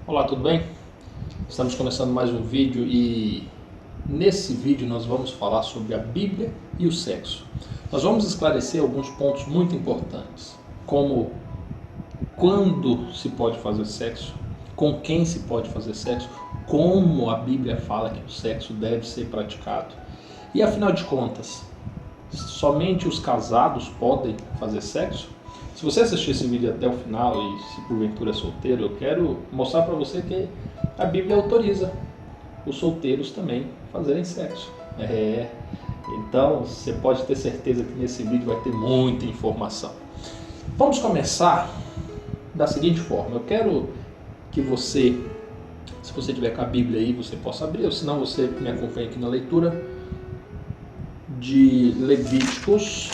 Olá, tudo bem? Estamos começando mais um vídeo e nesse vídeo nós vamos falar sobre a Bíblia e o sexo. Nós vamos esclarecer alguns pontos muito importantes, como quando se pode fazer sexo, com quem se pode fazer sexo, como a Bíblia fala que o sexo deve ser praticado. E afinal de contas, somente os casados podem fazer sexo? Se você assistir esse vídeo até o final e se porventura é solteiro, eu quero mostrar para você que a Bíblia autoriza os solteiros também fazerem sexo. Então você pode ter certeza que nesse vídeo vai ter muita informação. Vamos começar da seguinte forma. Eu quero que você, se você tiver com a Bíblia aí, você possa abrir, ou se não você me acompanha aqui na leitura de Levíticos,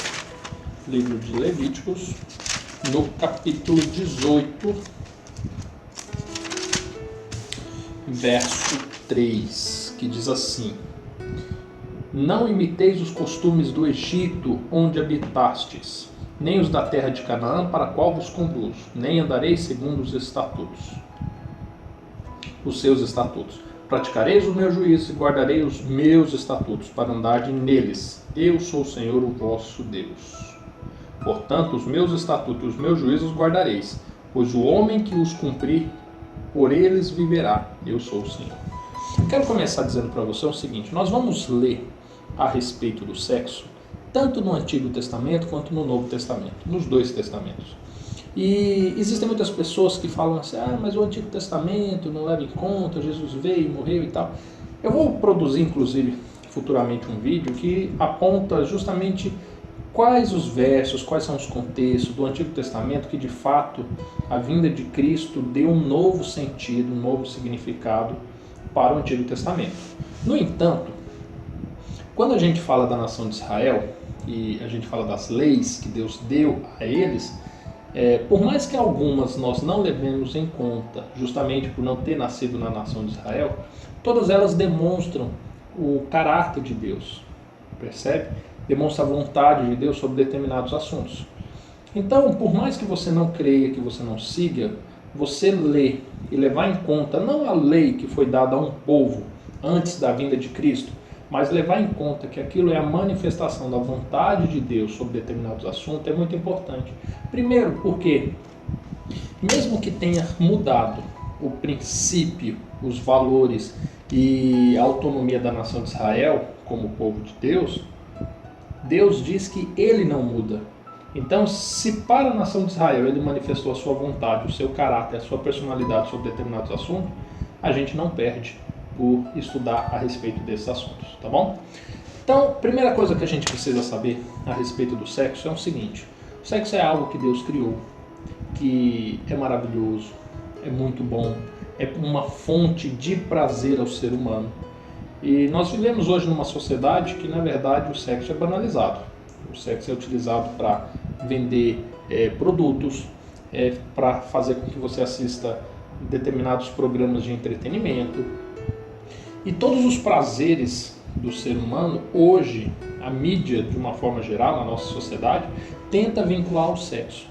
livro de Levíticos, no capítulo 18, verso 3, que diz assim: Não imiteis os costumes do Egito, onde habitastes, nem os da terra de Canaã, para a qual vos conduzo, nem andareis segundo os seus estatutos. Praticareis os meus juízos e guardarei os meus estatutos, para andarem neles. Eu sou o Senhor, o vosso Deus. Portanto, os meus estatutos e os meus juízos guardareis, pois o homem que os cumprir, por eles viverá. Eu sou o Senhor. Quero começar dizendo para você o seguinte: nós vamos ler a respeito do sexo, tanto no Antigo Testamento quanto no Novo Testamento, nos dois testamentos. E existem muitas pessoas que falam assim: mas o Antigo Testamento não leva em conta, Jesus veio, morreu e tal. Eu vou produzir, inclusive, futuramente um vídeo que aponta justamente quais os versos, quais são os contextos do Antigo Testamento que de fato a vinda de Cristo deu um novo sentido, um novo significado para o Antigo Testamento. No entanto, quando a gente fala da nação de Israel e a gente fala das leis que Deus deu a eles, por mais que algumas nós não levemos em conta, justamente por não ter nascido na nação de Israel, todas elas demonstram o caráter de Deus, percebe? Demonstra a vontade de Deus sobre determinados assuntos. Então, por mais que você não creia, que você não siga, você lê e levar em conta não a lei que foi dada a um povo antes da vinda de Cristo, mas levar em conta que aquilo é a manifestação da vontade de Deus sobre determinados assuntos é muito importante. Primeiro, porque mesmo que tenha mudado o princípio, os valores e a autonomia da nação de Israel como povo de Deus, Deus diz que ele não muda. Então, se para a nação de Israel ele manifestou a sua vontade, o seu caráter, a sua personalidade sobre determinados assuntos, a gente não perde por estudar a respeito desses assuntos, tá bom? Então, primeira coisa que a gente precisa saber a respeito do sexo é o seguinte: o sexo é algo que Deus criou, que é maravilhoso, é muito bom, é uma fonte de prazer ao ser humano. E nós vivemos hoje numa sociedade que, na verdade, o sexo é banalizado. O sexo é utilizado para vender produtos, para fazer com que você assista determinados programas de entretenimento. E todos os prazeres do ser humano, hoje, a mídia, de uma forma geral, na nossa sociedade, tenta vincular ao sexo.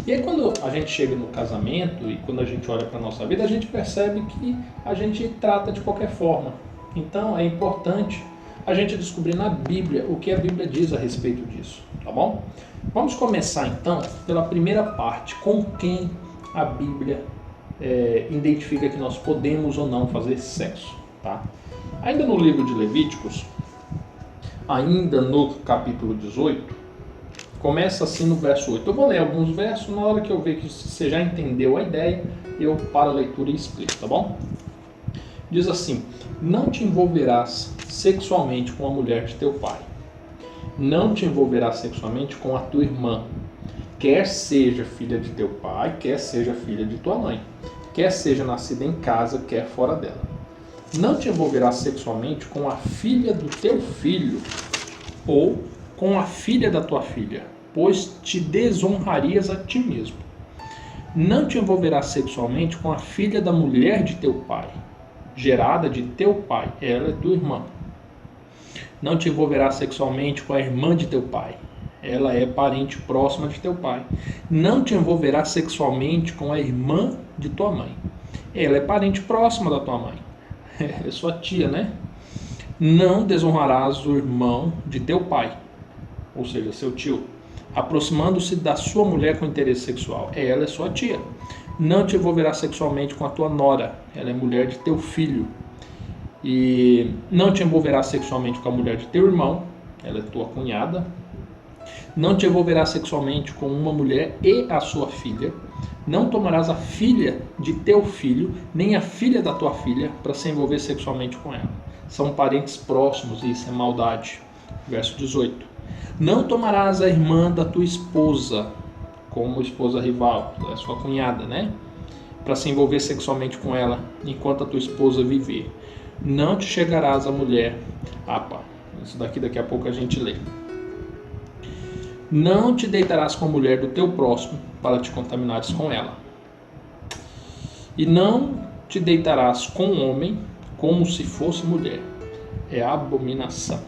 E aí quando a gente chega no casamento e quando a gente olha para a nossa vida, a gente percebe que a gente trata de qualquer forma. Então é importante a gente descobrir na Bíblia o que a Bíblia diz a respeito disso, tá bom? Vamos começar então pela primeira parte, com quem a Bíblia identifica que nós podemos ou não fazer sexo, tá? Ainda no livro de Levíticos, ainda no capítulo 18, começa assim no verso 8. Eu vou ler alguns versos, na hora que eu ver que você já entendeu a ideia, eu paro a leitura e explico, tá bom? Diz assim: Não te envolverás sexualmente com a mulher de teu pai. Não te envolverás sexualmente com a tua irmã, quer seja filha de teu pai, quer seja filha de tua mãe, quer seja nascida em casa, quer fora dela. Não te envolverás sexualmente com a filha do teu filho ou com a filha da tua filha, pois te desonrarias a ti mesmo. Não te envolverás sexualmente com a filha da mulher de teu pai, gerada de teu pai, ela é tua irmã. Não te envolverás sexualmente com a irmã de teu pai, ela é parente próxima de teu pai. Não te envolverás sexualmente com a irmã de tua mãe. ela é parente próxima da tua mãe. É sua tia, né? Não desonrarás o irmão de teu pai, ou seja, seu tio, aproximando-se da sua mulher com interesse sexual. Ela é sua tia. Não te envolverás sexualmente com a tua nora, ela é mulher de teu filho. E não te envolverás sexualmente com a mulher de teu irmão, ela é tua cunhada. Não te envolverás sexualmente com uma mulher e a sua filha. Não tomarás a filha de teu filho, nem a filha da tua filha, para se envolver sexualmente com ela. São parentes próximos e isso é maldade. Verso 18. Não tomarás a irmã da tua esposa como esposa rival, é sua cunhada, né? Para se envolver sexualmente com ela enquanto a tua esposa viver. Não te chegarás à mulher. Isso daqui a pouco a gente lê. Não te deitarás com a mulher do teu próximo para te contaminares com ela. E não te deitarás com um homem como se fosse mulher. É abominação.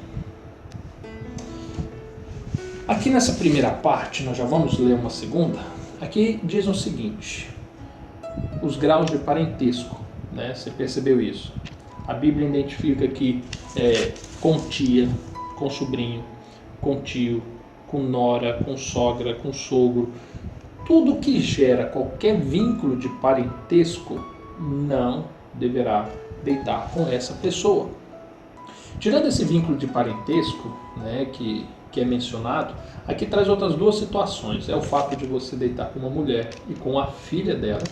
Aqui nessa primeira parte, nós já vamos ler uma segunda. Aqui diz o seguinte: os graus de parentesco, né? Você percebeu isso? A Bíblia identifica aqui com tia, com sobrinho, com tio, com nora, com sogra, com sogro. Tudo que gera qualquer vínculo de parentesco não deverá deitar com essa pessoa. Tirando esse vínculo de parentesco, né, que é mencionado, aqui traz outras duas situações. É o fato de você deitar com uma mulher e com a filha dela,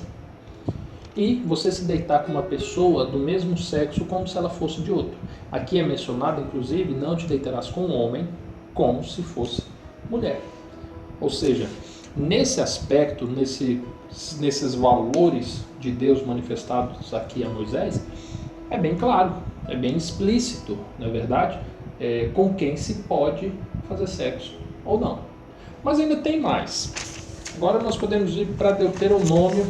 e você se deitar com uma pessoa do mesmo sexo como se ela fosse de outro. Aqui é mencionado, inclusive, não te deitarás com um homem como se fosse mulher. Ou seja, nesse aspecto, nesses valores de Deus manifestados aqui a Moisés, é bem claro, é bem explícito, não é verdade? Com quem se pode fazer sexo ou não. Mas ainda tem mais. Agora nós podemos ir para Deuteronômio,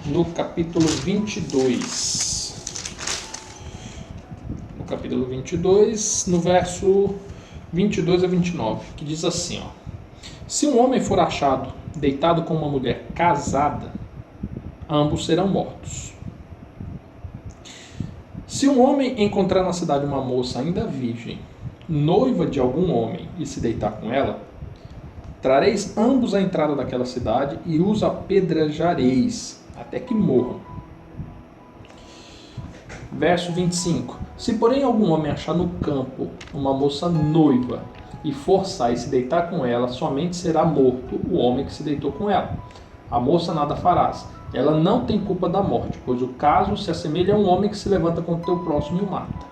no capítulo 22. No capítulo 22, no verso 22 a 29, que diz assim, ó: se um homem for achado deitado com uma mulher casada, ambos serão mortos. Se um homem encontrar na cidade uma moça ainda virgem, noiva de algum homem, e se deitar com ela, trareis ambos à entrada daquela cidade e os apedrejareis até que morram. Verso 25. Se porém algum homem achar no campo uma moça noiva e forçar e se deitar com ela, somente será morto o homem que se deitou com ela. A moça nada farás. Ela não tem culpa da morte, pois o caso se assemelha a um homem que se levanta contra o teu próximo e o mata.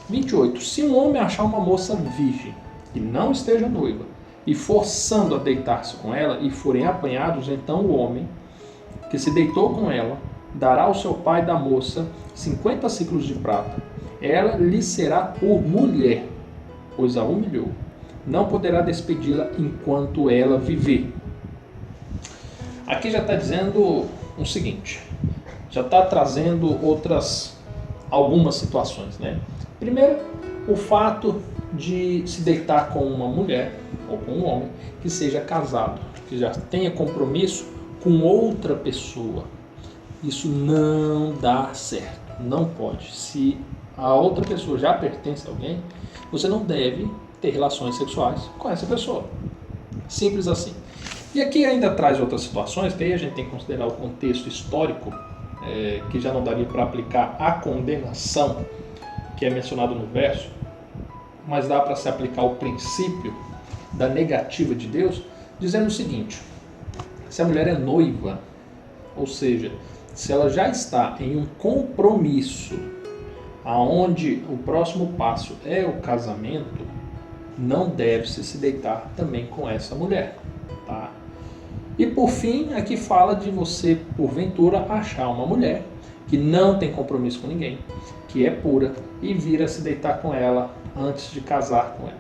28. Se um homem achar uma moça virgem e não esteja noiva, e forçando a deitar-se com ela, e forem apanhados, então o homem que se deitou com ela dará ao seu pai da moça 50 ciclos de prata. Ela lhe será por mulher, pois a humilhou. Não poderá despedi-la enquanto ela viver. Aqui já está dizendo o seguinte, já está trazendo algumas situações, né? Primeiro, o fato de se deitar com uma mulher ou com um homem que seja casado, que já tenha compromisso com outra pessoa. Isso não dá certo, não pode. Se a outra pessoa já pertence a alguém, você não deve ter relações sexuais com essa pessoa. Simples assim. E aqui ainda traz outras situações, que aí a gente tem que considerar o contexto histórico, que já não daria para aplicar a condenação que é mencionado no verso, mas dá para se aplicar o princípio da negativa de Deus, dizendo o seguinte: se a mulher é noiva, ou seja, se ela já está em um compromisso, aonde o próximo passo é o casamento, não deve-se se deitar também com essa mulher, tá? E por fim, aqui fala de você, porventura, achar uma mulher que não tem compromisso com ninguém, que é pura, e vir a se deitar com ela antes de casar com ela.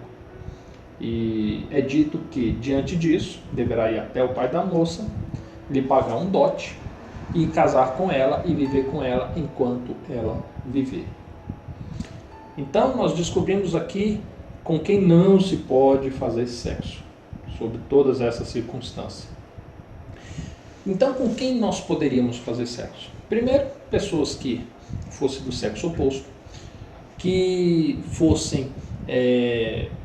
E é dito que, diante disso, deverá ir até o pai da moça, lhe pagar um dote, e casar com ela e viver com ela enquanto ela viver. Então, nós descobrimos aqui com quem não se pode fazer sexo, sob todas essas circunstâncias. Então, com quem nós poderíamos fazer sexo? Primeiro, pessoas que fossem do sexo oposto, que fossem,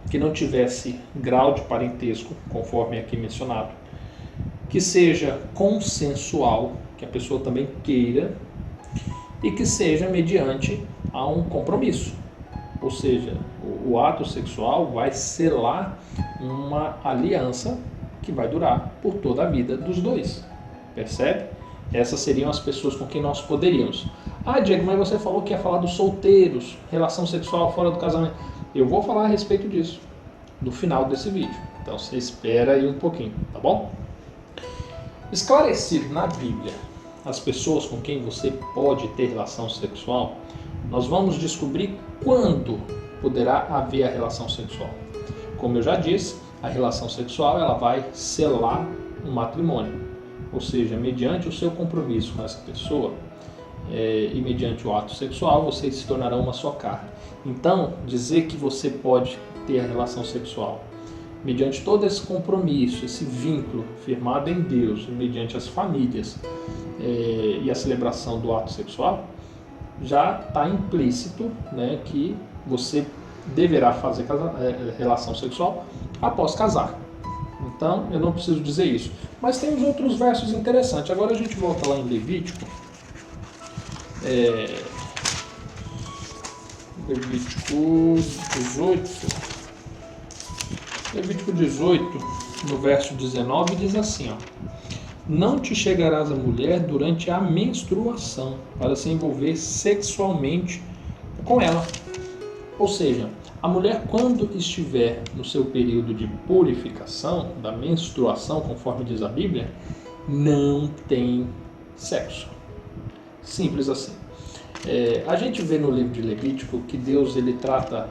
que não tivesse grau de parentesco, conforme aqui mencionado, que seja consensual, que a pessoa também queira, e que seja mediante a um compromisso. Ou seja, o ato sexual vai selar uma aliança que vai durar por toda a vida dos dois. Percebe? Essas seriam as pessoas com quem nós poderíamos. Ah, Diego, mas você falou que ia falar dos solteiros, relação sexual fora do casamento. Eu vou falar a respeito disso no final desse vídeo. Então você espera aí um pouquinho, tá bom? Esclarecido na Bíblia as pessoas com quem você pode ter relação sexual, nós vamos descobrir quando poderá haver a relação sexual. Como eu já disse, a relação sexual ela vai selar um matrimônio, ou seja, mediante o seu compromisso com essa pessoa e mediante o ato sexual, vocês se tornarão uma só carne. Então, dizer que você pode ter a relação sexual mediante todo esse compromisso, esse vínculo firmado em Deus, mediante as famílias e a celebração do ato sexual, já está implícito, né, que você deverá fazer relação sexual após casar. Então, eu não preciso dizer isso. Mas tem os outros versos interessantes. Agora a gente volta lá em Levítico. Levítico 18. Levítico 18, no verso 19, diz assim, ó: não te chegarás à mulher durante a menstruação para se envolver sexualmente com ela. Ou seja, a mulher, quando estiver no seu período de purificação, da menstruação, conforme diz a Bíblia, não tem sexo. Simples assim. A gente vê no livro de Levítico que Deus ele trata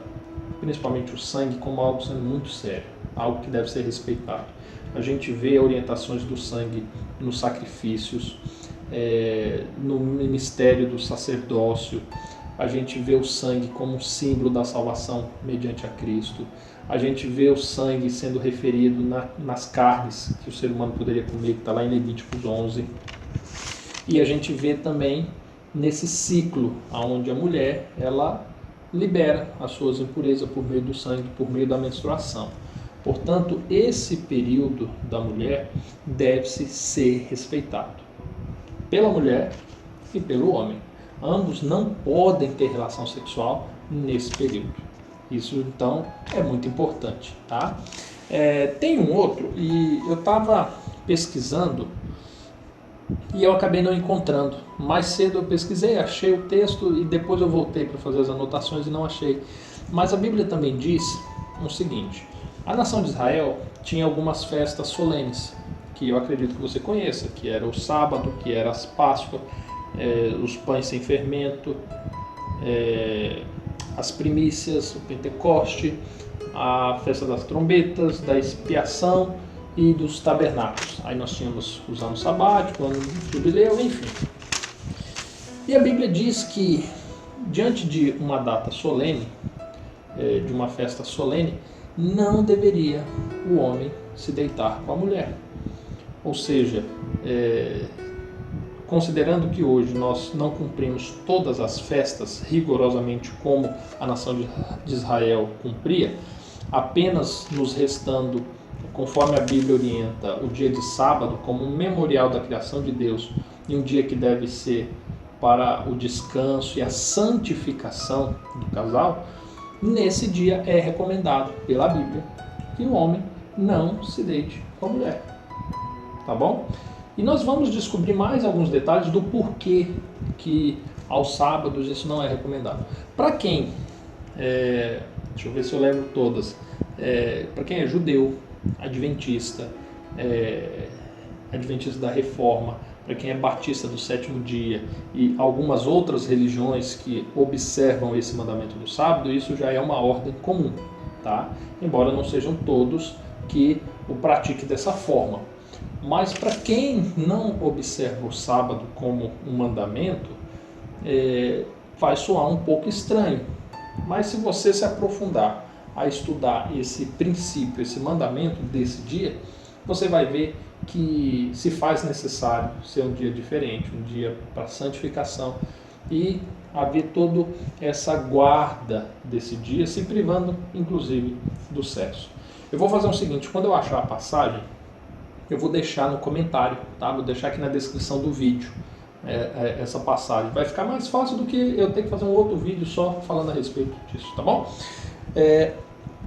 principalmente o sangue como algo sendo muito sério, algo que deve ser respeitado. A gente vê orientações do sangue nos sacrifícios, no ministério do sacerdócio. A gente vê o sangue como um símbolo da salvação mediante a Cristo. A gente vê o sangue sendo referido nas carnes que o ser humano poderia comer, que está lá em Levíticos 11. E a gente vê também nesse ciclo, onde a mulher ela libera as suas impurezas por meio do sangue, por meio da menstruação. Portanto, esse período da mulher deve-se ser respeitado pela mulher e pelo homem. Ambos não podem ter relação sexual nesse período. Isso, então, é muito importante, tá? Tem um outro, e eu estava pesquisando e eu acabei não encontrando. Mais cedo eu pesquisei, achei o texto e depois eu voltei para fazer as anotações e não achei. Mas a Bíblia também diz o seguinte: a nação de Israel tinha algumas festas solenes, que eu acredito que você conheça, que era o sábado, que era as Páscoas, os pães sem fermento, as primícias, o Pentecoste, a festa das trombetas, da expiação e dos tabernáculos. Aí nós tínhamos os anos sabáticos, o ano do jubileu, enfim. E a Bíblia diz que, diante de uma data solene, de uma festa solene, não deveria o homem se deitar com a mulher. Ou seja, considerando que hoje nós não cumprimos todas as festas rigorosamente como a nação de Israel cumpria, apenas nos restando, conforme a Bíblia orienta, o dia de sábado como um memorial da criação de Deus e um dia que deve ser para o descanso e a santificação do casal, nesse dia é recomendado pela Bíblia que o homem não se deite com a mulher. Tá bom? E nós vamos descobrir mais alguns detalhes do porquê que aos sábados isso não é recomendado. Para quem, deixa eu ver se eu lembro todas, para quem é judeu, adventista, adventista da Reforma, para quem é batista do sétimo dia e algumas outras religiões que observam esse mandamento do sábado, isso já é uma ordem comum, tá? Embora não sejam todos que o pratiquem dessa forma. Mas para quem não observa o sábado como um mandamento, vai soar um pouco estranho. Mas se você se aprofundar a estudar esse princípio, esse mandamento desse dia, você vai ver que se faz necessário ser um dia diferente, um dia para santificação, e haver toda essa guarda desse dia, se privando inclusive do sexo. Eu vou fazer o seguinte: quando eu achar a passagem, eu vou deixar no comentário, tá? Vou deixar aqui na descrição do vídeo essa passagem. Vai ficar mais fácil do que eu ter que fazer um outro vídeo só falando a respeito disso, tá bom?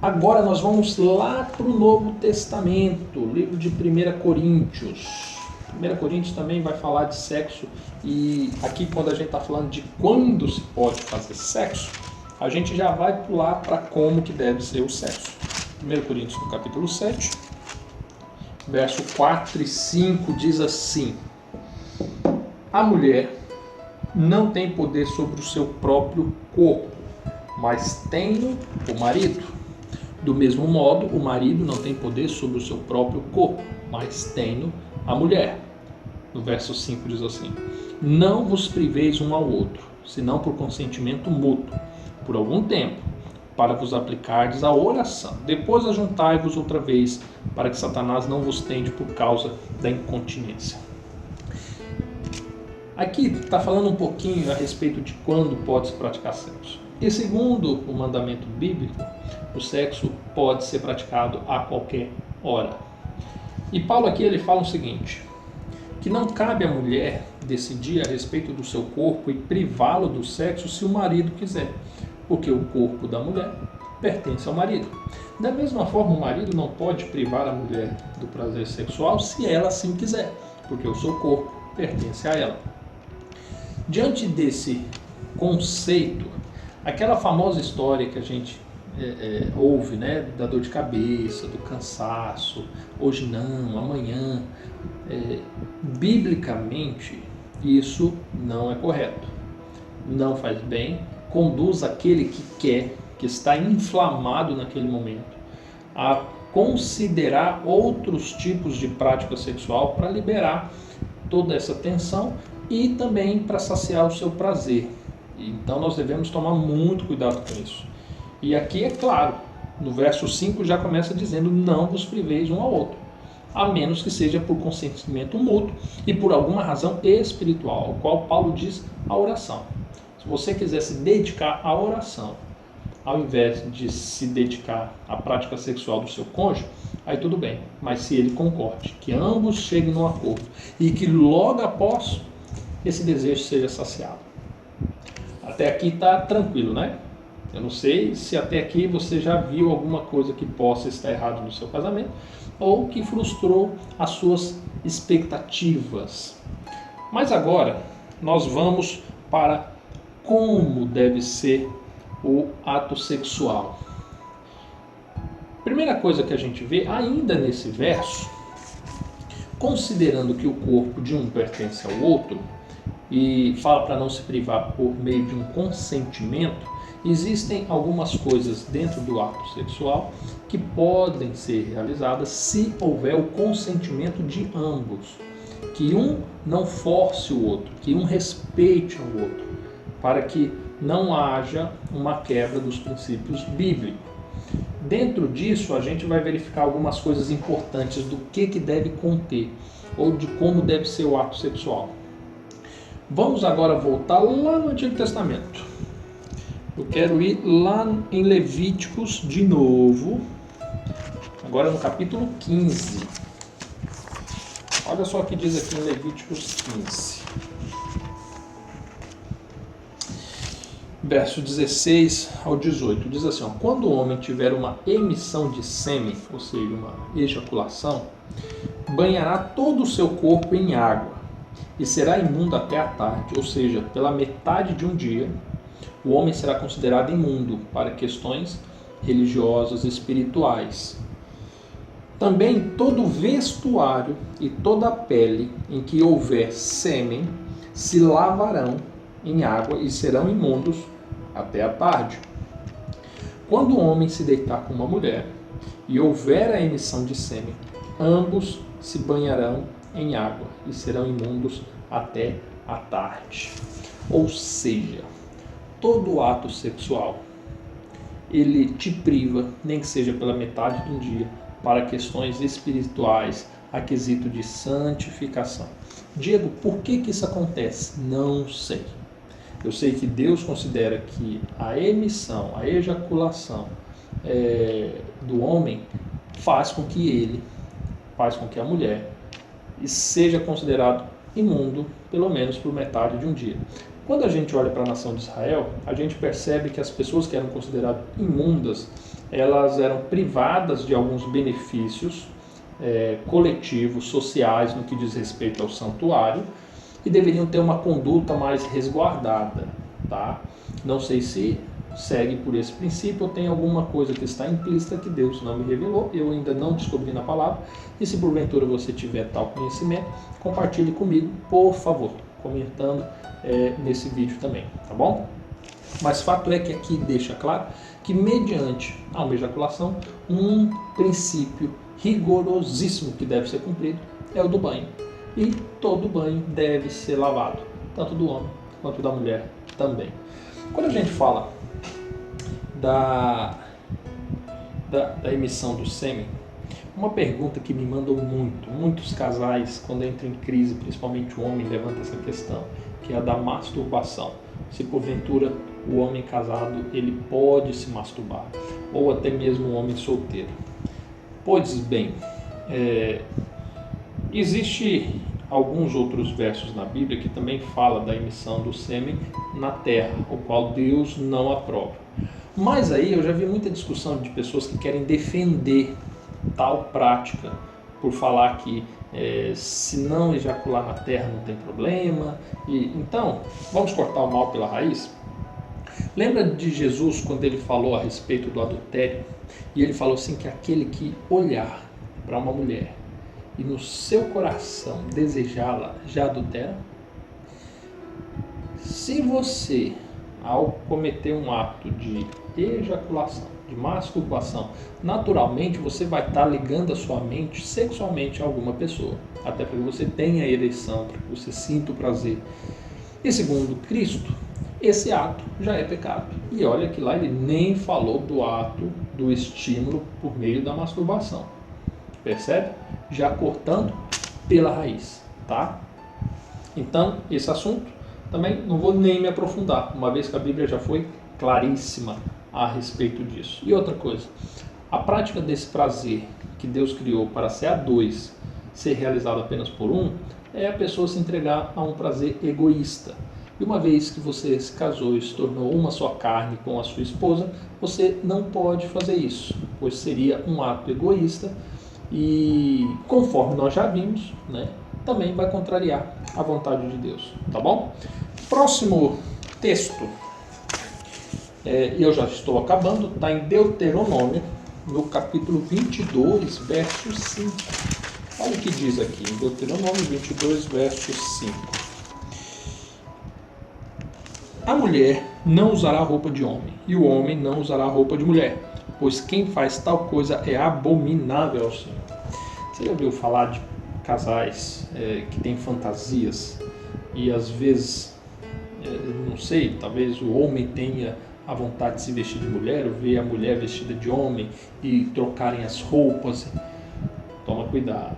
Agora nós vamos lá para o Novo Testamento, livro de 1 Coríntios. 1 Coríntios também vai falar de sexo, e aqui quando a gente está falando de quando se pode fazer sexo, a gente já vai pular para como que deve ser o sexo. 1 Coríntios, no capítulo 7, verso 4 e 5, diz assim: a mulher não tem poder sobre o seu próprio corpo, mas tem o marido. Do mesmo modo, o marido não tem poder sobre o seu próprio corpo, mas tem a mulher. No verso 5 diz assim: não vos priveis um ao outro, senão por consentimento mútuo, por algum tempo, para vos aplicardes à oração. Depois ajuntai-vos outra vez, para que Satanás não vos tente por causa da incontinência. Aqui está falando um pouquinho a respeito de quando pode se praticar sexo. E segundo o mandamento bíblico, o sexo pode ser praticado a qualquer hora. E Paulo aqui ele fala o seguinte: que não cabe à mulher decidir a respeito do seu corpo e privá-lo do sexo se o marido quiser, porque o corpo da mulher pertence ao marido. Da mesma forma, o marido não pode privar a mulher do prazer sexual se ela assim quiser, porque o seu corpo pertence a ela. Diante desse conceito, aquela famosa história que a gente ouve, né, da dor de cabeça, do cansaço, hoje não, amanhã, biblicamente isso não é correto, não faz bem, conduz aquele que quer, que está inflamado naquele momento, a considerar outros tipos de prática sexual para liberar toda essa tensão e também para saciar o seu prazer. Então nós devemos tomar muito cuidado com isso. E aqui é claro, no verso 5 já começa dizendo: não vos priveis um ao outro, a menos que seja por consentimento mútuo e por alguma razão espiritual, ao qual Paulo diz a oração. Se você quiser se dedicar à oração, ao invés de se dedicar à prática sexual do seu cônjuge, aí tudo bem. Mas se ele concorde, que ambos cheguem num acordo e que logo após esse desejo seja saciado. Até aqui está tranquilo, né? Eu não sei se até aqui você já viu alguma coisa que possa estar errado no seu casamento ou que frustrou as suas expectativas. Mas agora nós vamos para como deve ser o ato sexual. Primeira coisa que a gente vê ainda nesse verso, considerando que o corpo de um pertence ao outro, e fala para não se privar por meio de um consentimento, existem algumas coisas dentro do ato sexual que podem ser realizadas se houver o consentimento de ambos, que um não force o outro, que um respeite o outro, para que não haja uma quebra dos princípios bíblicos. Dentro disso, a gente vai verificar algumas coisas importantes do que deve conter ou de como deve ser o ato sexual. Vamos agora voltar lá no Antigo Testamento. Eu quero ir lá em Levíticos de novo, agora no capítulo 15. Olha só o que diz aqui em Levíticos 15. Verso 16 ao 18, diz assim: quando o homem tiver uma emissão de sêmen, ou seja, uma ejaculação, banhará todo o seu corpo em água, e será imundo até a tarde, ou seja, pela metade de um dia, o homem será considerado imundo para questões religiosas e espirituais. Também todo vestuário e toda a pele em que houver sêmen se lavarão em água e serão imundos até a tarde. Quando o homem se deitar com uma mulher e houver a emissão de sêmen, ambos se banharão em água e serão imundos até a tarde. Ou seja, todo ato sexual, ele te priva, nem que seja pela metade de um dia, para questões espirituais, a quesito de santificação. Diego, por que isso acontece? Não sei. Eu sei que Deus considera que a emissão, a ejaculação do homem faz com que a mulher seja considerado imundo, pelo menos por metade de um dia. Quando a gente olha para a nação de Israel, a gente percebe que as pessoas que eram consideradas imundas, elas eram privadas de alguns benefícios coletivos, sociais, no que diz respeito ao santuário, e deveriam ter uma conduta mais resguardada, tá? Não sei se segue por esse princípio ou tem alguma coisa que está implícita que Deus não me revelou, eu ainda não descobri na palavra, e se porventura você tiver tal conhecimento, compartilhe comigo, por favor, comentando nesse vídeo também, tá bom? Mas fato é que aqui deixa claro que mediante a uma ejaculação, um princípio rigorosíssimo que deve ser cumprido é o do banho. E todo banho deve ser lavado, tanto do homem quanto da mulher também. Quando a gente fala da emissão do sêmen, uma pergunta que me mandam muitos casais, quando entram em crise, principalmente o homem, levanta essa questão, que é a da masturbação. Se porventura o homem casado ele pode se masturbar, ou até mesmo o homem solteiro. Pois bem, existe alguns outros versos na Bíblia que também fala da emissão do sêmen na terra, o qual Deus não aprova. Mas aí eu já vi muita discussão de pessoas que querem defender tal prática por falar que se não ejacular na terra não tem problema. Então, vamos cortar o mal pela raiz? Lembra de Jesus quando ele falou a respeito do adultério? E ele falou assim que aquele que olhar para uma mulher e no seu coração desejá-la, já adultera? Se você, ao cometer um ato de ejaculação, de masturbação, naturalmente você vai estar ligando a sua mente sexualmente a alguma pessoa, até para que você tenha a ereção, para que você sinta o prazer. E segundo Cristo, esse ato já é pecado. E olha que lá ele nem falou do ato do estímulo por meio da masturbação. Percebe? Já cortando pela raiz, tá? Então, esse assunto também não vou nem me aprofundar, uma vez que a Bíblia já foi claríssima a respeito disso. E outra coisa, a prática desse prazer que Deus criou para ser a dois, ser realizado apenas por um, é a pessoa se entregar a um prazer egoísta. E uma vez que você se casou e se tornou uma só carne com a sua esposa, você não pode fazer isso, pois seria um ato egoísta e, conforme nós já vimos, né, também vai contrariar a vontade de Deus, tá bom? Próximo texto, eu já estou acabando, está em Deuteronômio, no capítulo 22, verso 5. Olha o que diz aqui, em Deuteronômio 22, verso 5. A mulher não usará roupa de homem, e o homem não usará roupa de mulher, pois quem faz tal coisa é abominável ao Senhor. Você já ouviu falar de casais que têm fantasias e às vezes, não sei, talvez o homem tenha a vontade de se vestir de mulher ou ver a mulher vestida de homem e trocarem as roupas? Toma cuidado.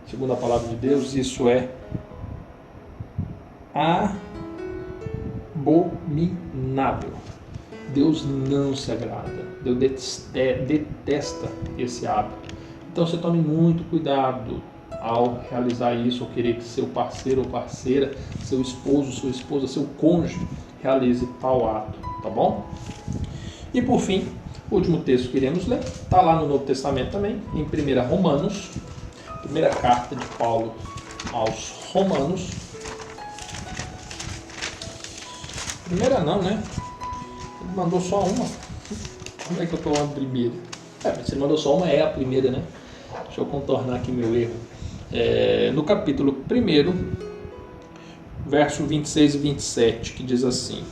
Segundo a palavra de Deus, isso é abominável. Deus não se agrada. Deus detesta esse hábito. Então você tome muito cuidado ao realizar isso, ou querer que seu parceiro ou parceira, seu esposo, sua esposa, seu cônjuge realize tal ato, tá bom? E por fim, o último texto que iremos ler, está lá no Novo Testamento também, em 1 Romanos, primeira carta de Paulo aos Romanos. Primeira não, né? Ele mandou só uma. Como é que eu estou falando primeira? Mas se ele mandou só uma, é a primeira, né? Deixa eu contornar aqui meu erro. No capítulo 1, verso 26 e 27, que diz assim: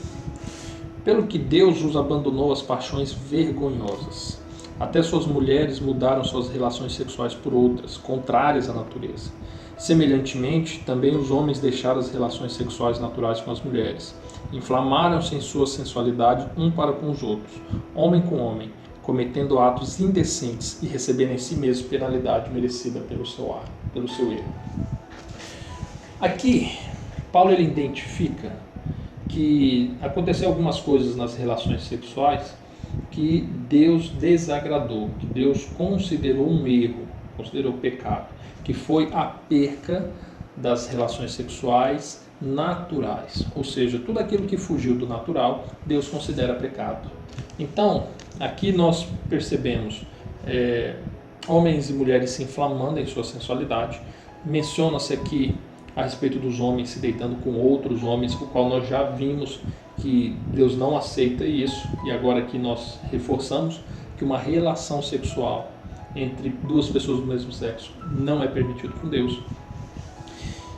pelo que Deus os abandonou às paixões vergonhosas. Até suas mulheres mudaram suas relações sexuais por outras, contrárias à natureza. Semelhantemente, também os homens deixaram as relações sexuais naturais com as mulheres. Inflamaram-se em sua sensualidade um para com os outros, homem com homem, cometendo atos indecentes e recebendo em si mesmo penalidade merecida pelo seu ato. pelo seu erro. Aqui, Paulo ele identifica que aconteceu algumas coisas nas relações sexuais que Deus desagradou, que Deus considerou um erro, considerou pecado, que foi a perca das relações sexuais naturais, ou seja, tudo aquilo que fugiu do natural, Deus considera pecado. Então, aqui nós percebemos homens e mulheres se inflamando em sua sensualidade. Menciona-se aqui a respeito dos homens se deitando com outros homens, o qual nós já vimos que Deus não aceita isso, e agora aqui nós reforçamos que uma relação sexual entre duas pessoas do mesmo sexo não é permitido com Deus.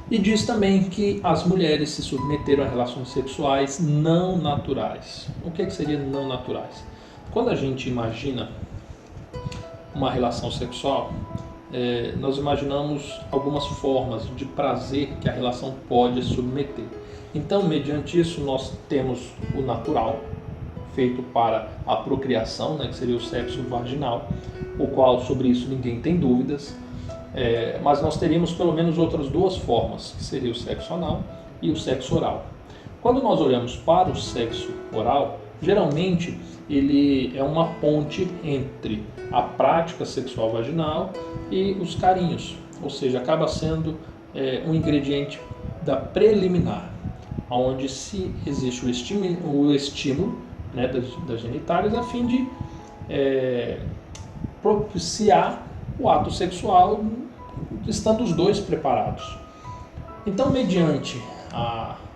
E diz também que as mulheres se submeteram a relações sexuais não naturais. O que seria não naturais? Quando a gente imagina uma relação sexual, nós imaginamos algumas formas de prazer que a relação pode submeter. Então, mediante isso, nós temos o natural, feito para a procriação, que seria o sexo vaginal, o qual sobre isso ninguém tem dúvidas. Mas nós teríamos pelo menos outras duas formas, que seria o sexo anal e o sexo oral. Quando nós olhamos para o sexo oral, geralmente ele é uma ponte entre a prática sexual vaginal e os carinhos, ou seja, acaba sendo um ingrediente da preliminar, onde se existe o estímulo das genitálias a fim de propiciar o ato sexual, estando os dois preparados. Então, mediante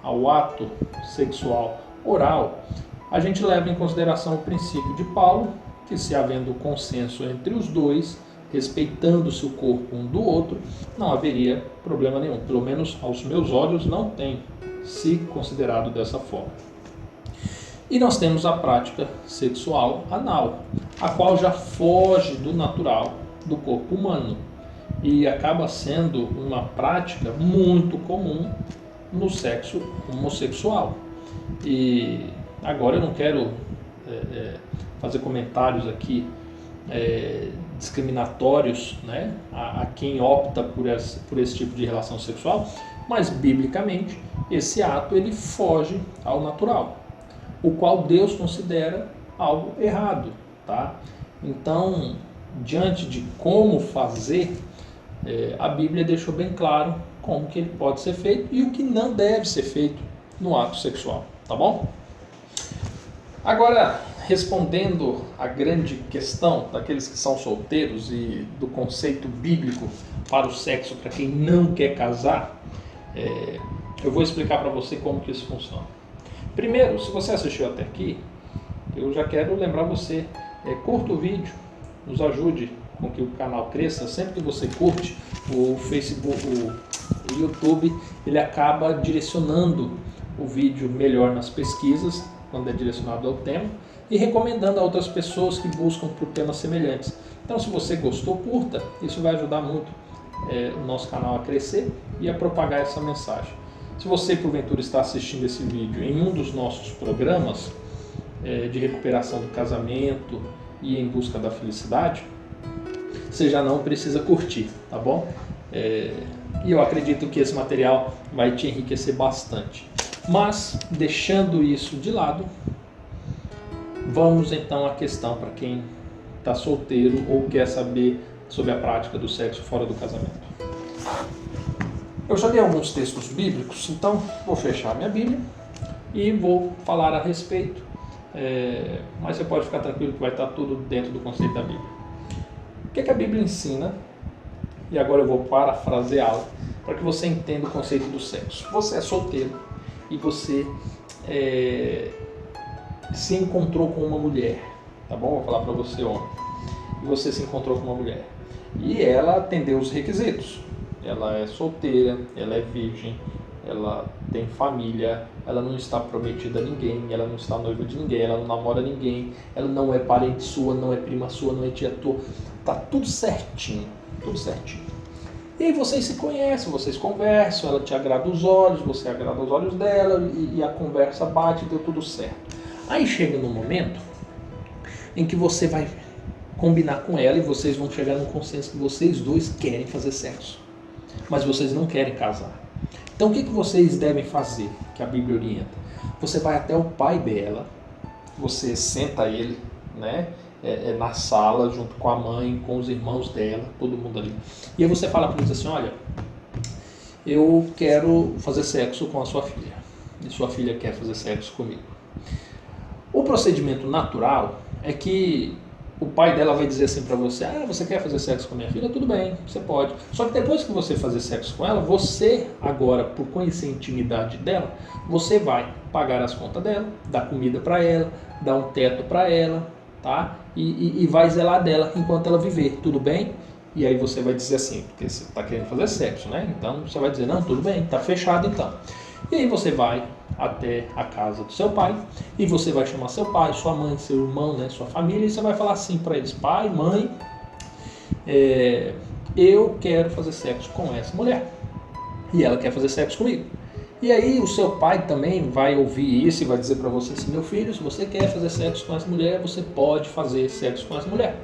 ao ato sexual oral, a gente leva em consideração o princípio de Paulo, que se havendo consenso entre os dois, respeitando-se o corpo um do outro, não haveria problema nenhum. Pelo menos aos meus olhos não tem se considerado dessa forma. E nós temos a prática sexual anal, a qual já foge do natural do corpo humano e acaba sendo uma prática muito comum no sexo homossexual. E agora eu não quero fazer comentários aqui discriminatórios, a quem opta por esse tipo de relação sexual, mas biblicamente esse ato ele foge ao natural, o qual Deus considera algo errado, tá? Então, diante de como fazer, a Bíblia deixou bem claro como que ele pode ser feito e o que não deve ser feito no ato sexual, tá bom? Agora, respondendo à grande questão daqueles que são solteiros e do conceito bíblico para o sexo para quem não quer casar, eu vou explicar para você como que isso funciona. Primeiro, se você assistiu até aqui, eu já quero lembrar você, curta o vídeo, nos ajude com que o canal cresça. Sempre que você curte, o Facebook, o YouTube, ele acaba direcionando o vídeo melhor nas pesquisas, quando é direcionado ao tema, e recomendando a outras pessoas que buscam por temas semelhantes. Então, se você gostou, curta, isso vai ajudar muito o nosso canal a crescer e a propagar essa mensagem. Se você, porventura, está assistindo esse vídeo em um dos nossos programas de recuperação do casamento e em busca da felicidade, você já não precisa curtir, tá bom? E eu acredito que esse material vai te enriquecer bastante. Mas, deixando isso de lado, vamos então à questão para quem está solteiro ou quer saber sobre a prática do sexo fora do casamento. Eu já li alguns textos bíblicos, então vou fechar minha Bíblia e vou falar a respeito, mas você pode ficar tranquilo que vai estar tudo dentro do conceito da Bíblia. O que a Bíblia ensina? E agora eu vou parafraseá-la para que você entenda o conceito do sexo. Você é solteiro e você se encontrou com uma mulher, tá bom? Vou falar para você, homem. E você se encontrou com uma mulher e ela atendeu os requisitos. Ela é solteira, ela é virgem, ela tem família, ela não está prometida a ninguém, ela não está noiva de ninguém, ela não namora ninguém, ela não é parente sua, não é prima sua, não é tia tua, tá tudo certinho, tudo certinho. E aí vocês se conhecem, vocês conversam, ela te agrada os olhos, você agrada os olhos dela e a conversa bate e deu tudo certo. Aí chega no momento em que você vai combinar com ela e vocês vão chegar num consenso que vocês dois querem fazer sexo. mas vocês não querem casar. Então o que vocês devem fazer, que a Bíblia orienta? Você vai até o pai dela, você senta ele, né, na sala, junto com a mãe, com os irmãos dela, todo mundo ali. E aí você fala para eles assim, olha, eu quero fazer sexo com a sua filha, e sua filha quer fazer sexo comigo. O procedimento natural é que o pai dela vai dizer assim para você, você quer fazer sexo com a minha filha? Tudo bem, você pode. Só que depois que você fazer sexo com ela, você agora, por conhecer a intimidade dela, você vai pagar as contas dela, dar comida para ela, dar um teto para ela, tá? E vai zelar dela enquanto ela viver, tudo bem? E aí você vai dizer assim, porque você está querendo fazer sexo, né? Então você vai dizer, não, tudo bem, tá fechado então. E aí você vai até a casa do seu pai e você vai chamar seu pai, sua mãe, seu irmão, né, sua família, e você vai falar assim para eles, pai, mãe, eu quero fazer sexo com essa mulher e ela quer fazer sexo comigo. E aí o seu pai também vai ouvir isso e vai dizer para você assim, meu filho, se você quer fazer sexo com essa mulher, você pode fazer sexo com essa mulher.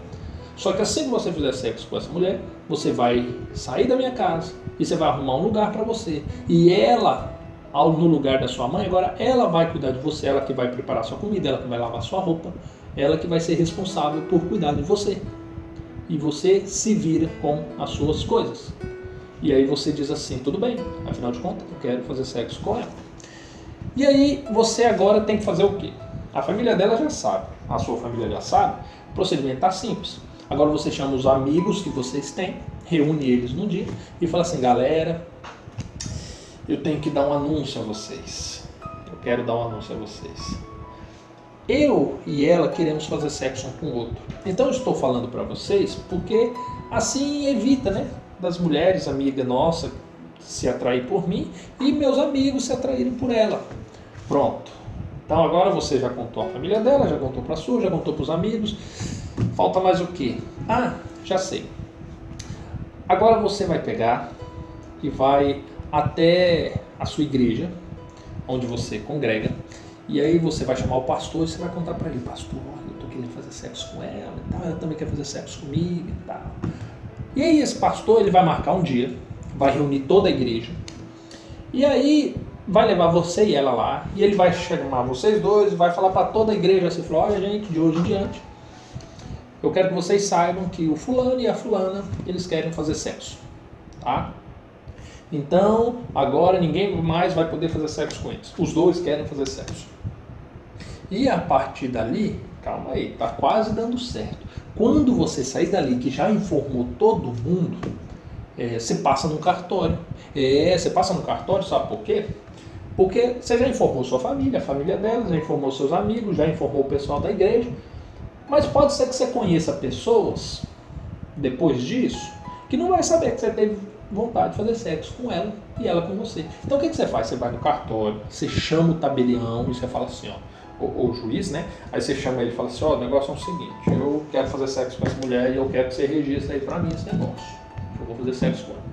Só que assim que você fizer sexo com essa mulher, você vai sair da minha casa e você vai arrumar um lugar para você. E ela, no lugar da sua mãe, agora ela vai cuidar de você, ela que vai preparar sua comida, ela que vai lavar sua roupa, ela que vai ser responsável por cuidar de você. E você se vira com as suas coisas. E aí você diz assim, tudo bem, afinal de contas, eu quero fazer sexo com ela. E aí você agora tem que fazer o quê? A família dela já sabe, a sua família já sabe, o procedimento está simples. Agora você chama os amigos que vocês têm, reúne eles num dia e fala assim, galera, eu tenho que dar um anúncio a vocês. Eu quero dar um anúncio a vocês. Eu e ela queremos fazer sexo um com o outro. Então eu estou falando para vocês porque assim evita, né, das mulheres, amiga nossa, se atrair por mim e meus amigos se atraírem por ela. Pronto. Então agora você já contou a família dela, já contou para a sua, já contou para os amigos. Falta mais o quê? Já sei. Agora você vai pegar e vai até a sua igreja, onde você congrega, e aí você vai chamar o pastor e você vai contar para ele, pastor, eu estou querendo fazer sexo com ela e tal, ela também quer fazer sexo comigo e tal. E aí esse pastor, ele vai marcar um dia, vai reunir toda a igreja, e aí vai levar você e ela lá, e ele vai chamar vocês dois, vai falar para toda a igreja, assim, olha gente, de hoje em diante, eu quero que vocês saibam que o fulano e a fulana, eles querem fazer sexo, tá? Então, agora ninguém mais vai poder fazer sexo com eles. Os dois querem fazer sexo. E a partir dali, calma aí, tá quase dando certo. Quando você sair dali, que já informou todo mundo, você passa no cartório. Você passa no cartório, sabe por quê? Porque você já informou sua família, a família dela, já informou seus amigos, já informou o pessoal da igreja. Mas pode ser que você conheça pessoas, depois disso, que não vai saber que você teve vontade de fazer sexo com ela e ela com você. Então o que você faz? Você vai no cartório, você chama o tabelião e você fala assim, o juiz, né? Aí você chama ele e fala assim, o negócio é o seguinte, eu quero fazer sexo com essa mulher e eu quero que você registre aí pra mim esse negócio. Eu vou fazer sexo com ela.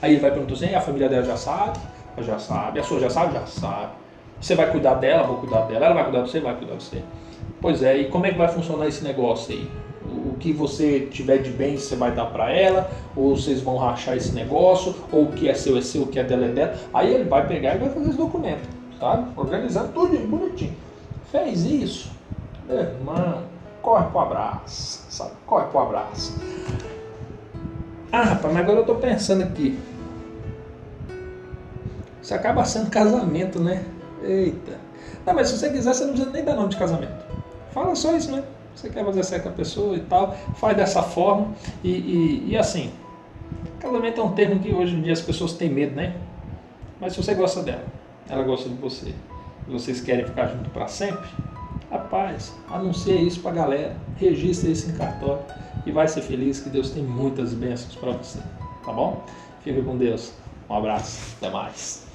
Aí ele vai perguntar assim, a família dela já sabe? Já sabe. A sua já sabe? Já sabe. Você vai cuidar dela? Vou cuidar dela. Ela vai cuidar de você? Vai cuidar de você. Pois é, e como é que vai funcionar esse negócio aí? O que você tiver de bem você vai dar para ela, ou vocês vão rachar esse negócio, ou o que é seu, o que é dela é dela. Aí ele vai pegar e vai fazer esse documento, sabe? Organizando tudo bonitinho. Fez isso, meu irmão, corre pro abraço, sabe? Corre pro abraço. Rapaz, mas agora eu tô pensando aqui. Isso acaba sendo casamento, né? Eita. Não, mas se você quiser, você não precisa nem dar nome de casamento. Fala só isso, né? Você quer fazer sexo com a pessoa e tal, faz dessa forma e assim, casamento é um termo que hoje em dia as pessoas têm medo, né? Mas se você gosta dela, ela gosta de você, e vocês querem ficar juntos para sempre, rapaz, anuncia isso pra galera, registra isso em cartório e vai ser feliz, que Deus tem muitas bênçãos para você, tá bom? Fica com Deus, um abraço, até mais.